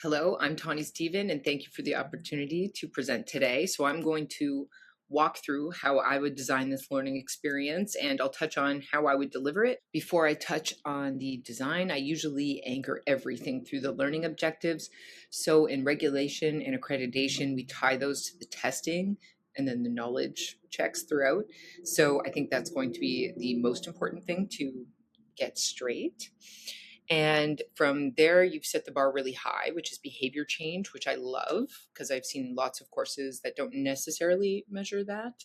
Hello, I'm Tawny Stephen, and thank you for the opportunity to present today. So I'm going to walk through how I would design this learning experience, and I'll touch on how I would deliver it. Before I touch on the design, I usually anchor everything through the learning objectives. So in regulation and accreditation, we tie those to the testing and then the knowledge checks throughout. So I think that's going to be the most important thing to get straight. And from there, you've set the bar really high, which is behavior change, which I love because I've seen lots of courses that don't necessarily measure that.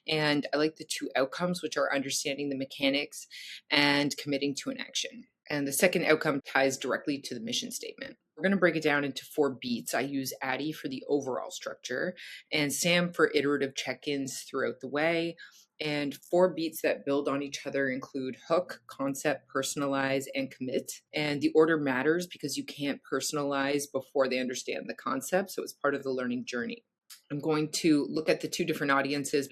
And I like the two outcomes, which are understanding the mechanics and committing to an action. And the second outcome ties directly to the mission statement. We're going to break it down into 4 beats. I use Addie for the overall structure and Sam for iterative check-ins throughout the way. And 4 beats that build on each other include hook, concept, personalize, and commit. And the order matters because you can't personalize before they understand the concept. So it's part of the learning journey. I'm going to look at the 2 different audiences.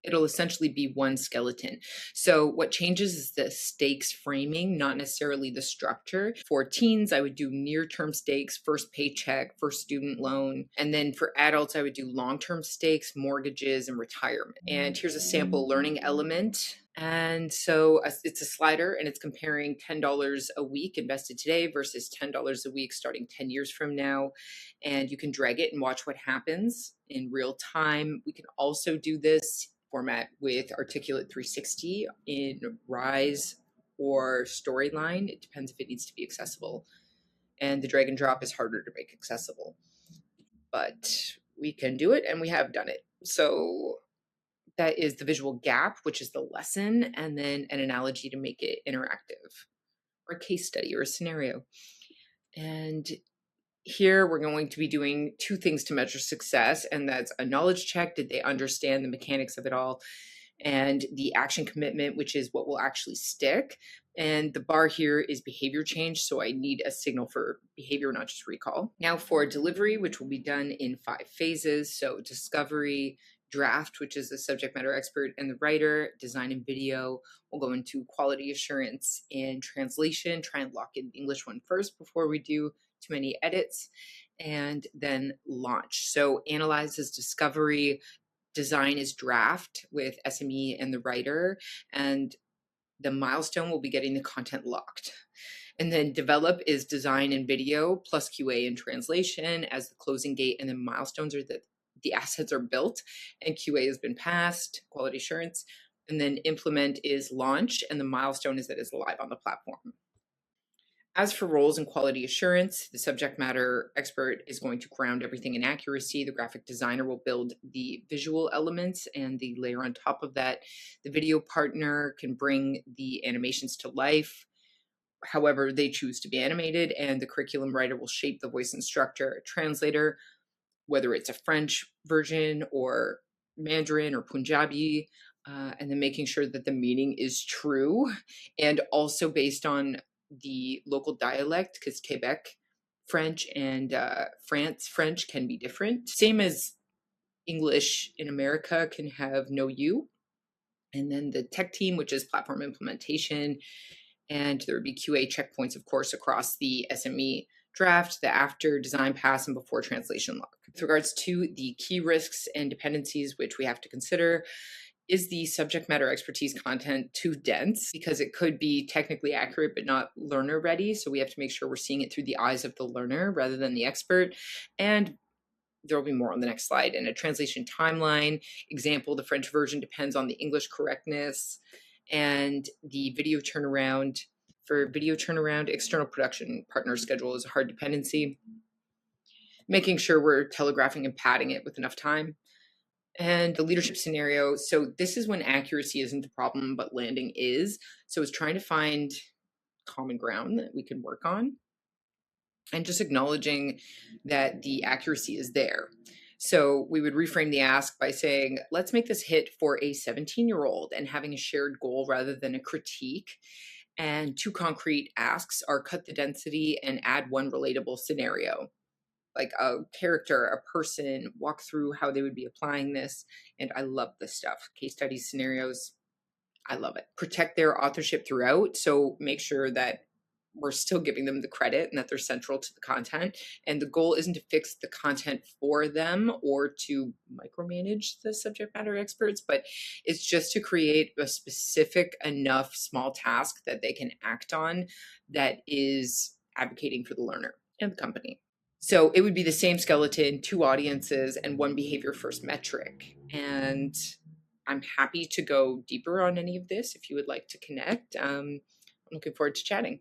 It'll essentially be one skeleton. So what changes is the stakes framing, not necessarily the structure. For teens, I would do near-term stakes, first paycheck, first student loan. And then for adults, I would do long-term stakes, mortgages, and retirement. And here's a sample learning element. And so it's a slider, and it's comparing $10 a week invested today versus $10 a week starting 10 years from now. And you can drag it and watch what happens in real time. We can also do this format with Articulate 360 in Rise or Storyline. It depends if it needs to be accessible. And the drag and drop is harder to make accessible. But we can do it, and we have done it. So that is the visual gap, which is the lesson, and then an analogy to make it interactive, or a case study or a scenario. And here we're going to be doing 2 things to measure success, and that's a knowledge check. Did they understand the mechanics of it all? And the action commitment, which is what will actually stick. And the bar here is behavior change. So I need a signal for behavior, not just recall. Now for delivery, which will be done in 5 phases. So discovery, draft, which is the subject matter expert and the writer, design and video. We'll go into quality assurance and translation, try and lock in the English one first before we do too many edits, and then launch. So analyze is discovery, design is draft with SME and the writer, and the milestone will be getting the content locked. And then develop is design and video plus QA and translation as the closing gate, and then milestones are that the assets are built and QA has been passed, quality assurance. And then implement is launch, and the milestone is that it's live on the platform. As for roles and quality assurance, the subject matter expert is going to ground everything in accuracy. The graphic designer will build the visual elements and the layer on top of that. The video partner can bring the animations to life, however they choose to be animated, and the curriculum writer will shape the voice instructor. A translator, whether it's a French version or Mandarin or Punjabi, and then making sure that the meaning is true and also based on the local dialect, because Quebec French and France French can be different. Same as English in America can have no U. And then the tech team, which is platform implementation, and there would be QA checkpoints, of course, across the SME draft, the after design pass, and before translation lock. With regards to the key risks and dependencies which we have to consider, is the subject matter expertise content too dense? Because it could be technically accurate, but not learner ready. So we have to make sure we're seeing it through the eyes of the learner rather than the expert. And there will be more on the next slide. And a translation timeline example, the French version depends on the English correctness, and the video turnaround. For video turnaround, external production partner schedule is a hard dependency. Making sure we're telegraphing and padding it with enough time. And the leadership scenario, so this is when accuracy isn't the problem, but landing is. So it's trying to find common ground that we can work on and just acknowledging that the accuracy is there. So we would reframe the ask by saying, let's make this hit for a 17-year-old, and having a shared goal rather than a critique. And 2 concrete asks are cut the density and add 1 relatable scenario, like a character, a person, walk through how they would be applying this. And I love this stuff. Case studies, scenarios, I love it. Protect their authorship throughout. So make sure that we're still giving them the credit and that they're central to the content. And the goal isn't to fix the content for them or to micromanage the subject matter experts, but it's just to create a specific enough small task that they can act on that is advocating for the learner and the company. So it would be the same skeleton, 2 audiences, and 1 behavior first metric. And I'm happy to go deeper on any of this if you would like to connect. I'm looking forward to chatting.